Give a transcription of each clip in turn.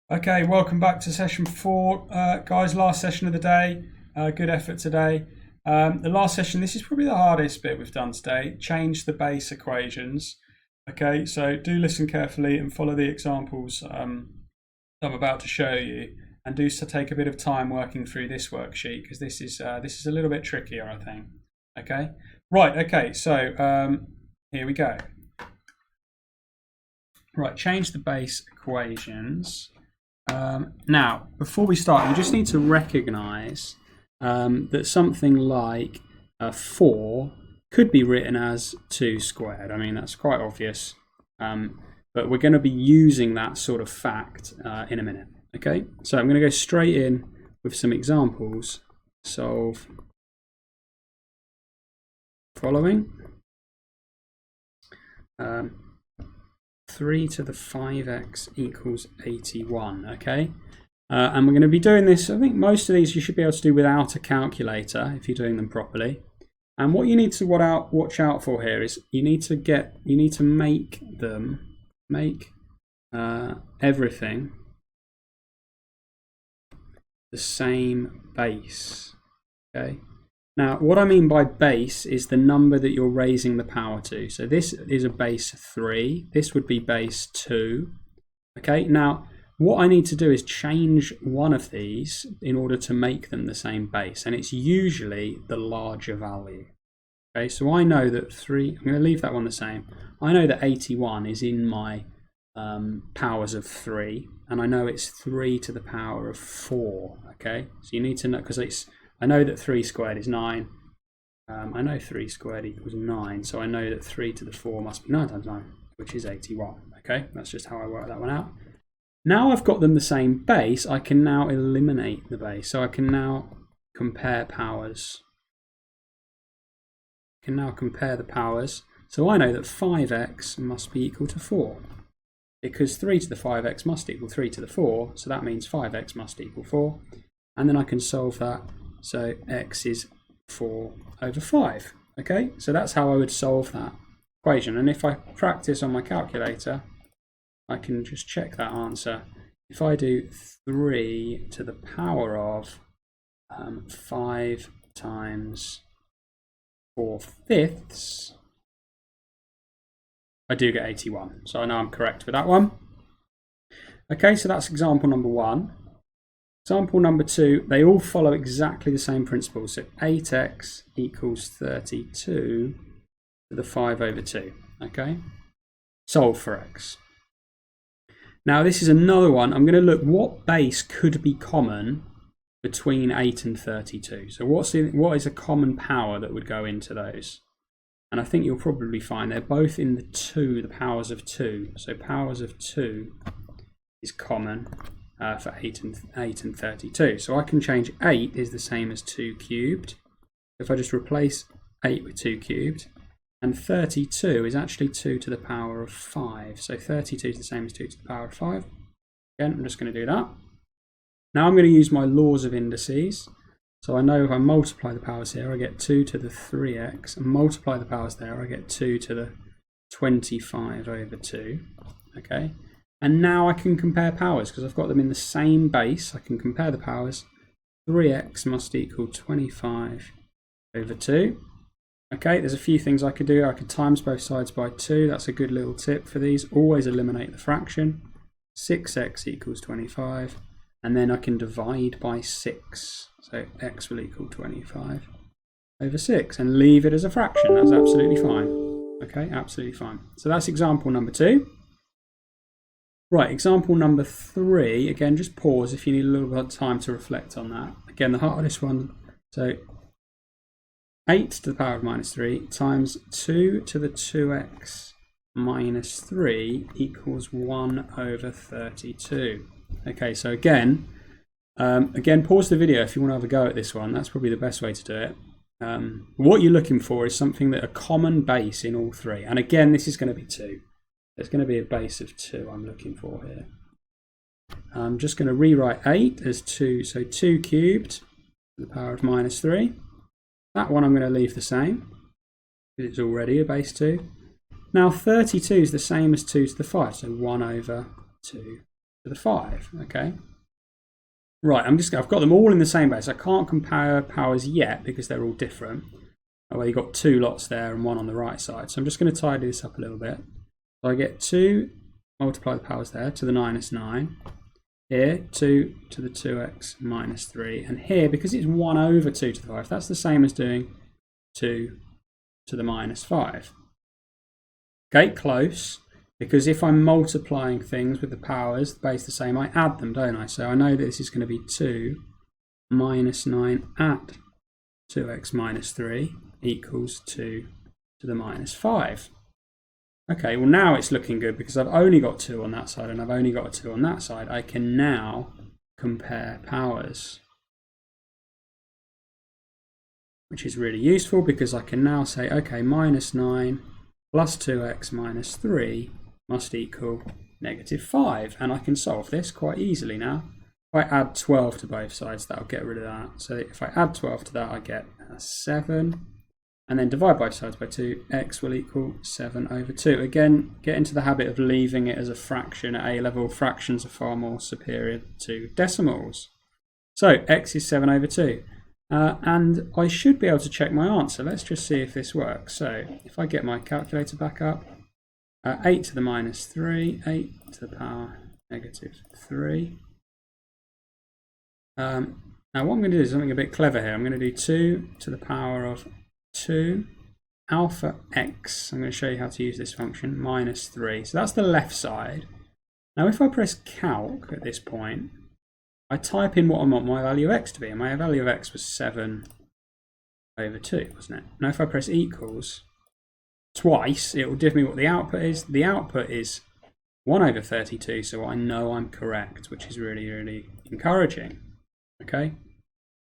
Okay, welcome back to session 4. Guys, last session of the day. Good effort today. The last session, this is probably the hardest bit we've done today. Change the base equations. Okay, so do listen carefully and follow the examples I'm about to show you. And do take a bit of time working through this worksheet because this is a little bit trickier, I think. Okay, right, okay, so here we go. Right, change the base equations. Now, before we start, you just need to recognise that something like 4 could be written as 2 squared. I mean, that's quite obvious, but we're going to be using that sort of fact in a minute. Okay, so I'm going to go straight in with some examples. Solve following. 3 to the 5x equals 81, okay? And we're going to be doing this, I think most of these you should be able to do without a calculator if you're doing them properly. And what you need to watch out for here is you need to make everything the same base, okay? Now, what I mean by base is the number that you're raising the power to. So this is a base 3. This would be base 2. Okay, now what I need to do is change one of these in order to make them the same base. And it's usually the larger value. Okay, so I know that 3, I'm going to leave that one the same. I know that 81 is in my powers of 3. And I know it's 3 to the power of 4. Okay, so you need to know, because I know that 3 squared is 9. I know 3 squared equals 9, so I know that 3 to the 4 must be 9 times 9, which is 81. Okay, that's just how I work that one out. Now I've got them the same base, I can now eliminate the base. So I can now compare powers. I can now compare the powers. So I know that 5x must be equal to 4. Because 3 to the 5x must equal 3 to the 4, so that means 5x must equal 4. And then I can solve that. So x is 4 over 5. Okay, so that's how I would solve that equation. And if I practice on my calculator, I can just check that answer. If I do 3 to the power of 5 times 4/5, I do get 81. So I know I'm correct with that one. Okay, so that's example number 1. Example number 2, they all follow exactly the same principle. So 8x equals 32 to the 5 over 2. Okay, solve for x. Now this is another one. I'm going to look what base could be common between 8 and 32. So what is a common power that would go into those? And I think you'll probably find they're both in the powers of 2. So powers of 2 is common. For 8 and 32. So I can change 8 is the same as 2 cubed. If I just replace 8 with 2 cubed, and 32 is actually 2 to the power of 5. So 32 is the same as 2 to the power of 5. Again, I'm just going to do that. Now I'm going to use my laws of indices. So I know if I multiply the powers here, I get 2 to the 3x, and multiply the powers there, I get 2 to the 25 over 2. Okay. And now I can compare powers because I've got them in the same base. I can compare the powers. 3x must equal 25 over 2. Okay, there's a few things I could do. I could times both sides by 2. That's a good little tip for these. Always eliminate the fraction. 6x equals 25. And then I can divide by 6. So x will equal 25 over 6. And leave it as a fraction. That's absolutely fine. Okay, absolutely fine. So that's example number 2. Right, example number 3, again, just pause if you need a little bit of time to reflect on that. Again, the hardest one, so 8 to the power of minus 3 times 2 to the 2x minus 3 equals 1 over 32. Okay, so again, pause the video if you want to have a go at this one. That's probably the best way to do it. What you're looking for is something that a common base in all 3. And again, this is going to be 2. There's going to be a base of 2 I'm looking for here. I'm just going to rewrite 8 as 2, so 2 cubed to the power of minus 3. That one I'm going to leave the same, because it's already a base 2. Now 32 is the same as 2 to the 5, so 1 over 2 to to the 5. Okay. Right, I've got them all in the same base. I can't compare powers yet because they're all different. Well, you've got 2 lots there and 1 on the right side. So I'm just going to tidy this up a little bit. So I get 2, multiply the powers there, to the -9. Here, 2 to the 2x minus 3. And here, because it's 1 over 2 to the 5, that's the same as doing 2 to the -5. Okay, close. Because if I'm multiplying things with the powers, the base the same, I add them, don't I? So I know that this is going to be 2 minus 9 at 2x minus 3 equals 2 to the -5. Okay, well now it's looking good because I've only got 2 on that side and I've only got a 2 on that side. I can now compare powers, which is really useful because I can now say, okay, -9 plus 2x minus 3 must equal -5. And I can solve this quite easily now. If I add 12 to both sides, that'll get rid of that. So if I add 12 to that, I get 7. And then divide both sides by 2, x will equal 7 over 2. Again, get into the habit of leaving it as a fraction at A level. Fractions are far more superior to decimals. So x is 7 over 2. And I should be able to check my answer. Let's just see if this works. So if I get my calculator back up, 8 to the -3, 8 to the power -3. Now what I'm going to do is something a bit clever here. I'm going to do 2 to the power of 2 alpha x. I'm going to show you how to use this function, -3. So that's the left side. Now if I press calc at this point, I type in what I want my value of x to be, and my value of x was 7 over 2, wasn't it? Now if I press equals twice, it will give me what the output is. The output is 1 over 32, so I know I'm correct, which is really, really encouraging. Okay,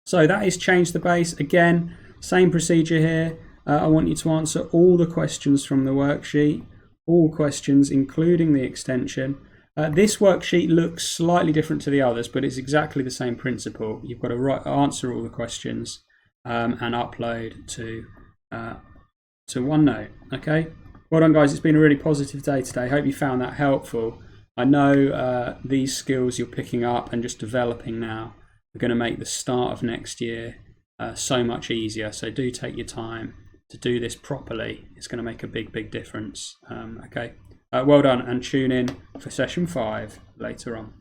so that is change the base. Again, same procedure here. I want you to answer all the questions from the worksheet, all questions including the extension. This worksheet looks slightly different to the others, but it's exactly the same principle. You've got to answer all the questions and upload to OneNote. Okay, well done guys, it's been a really positive day today. Hope you found that helpful. I know these skills you're picking up and just developing now are going to make the start of next year so much easier. So do take your time to do this properly. It's going to make a big difference. Okay, well done, and tune in for session 5 later on.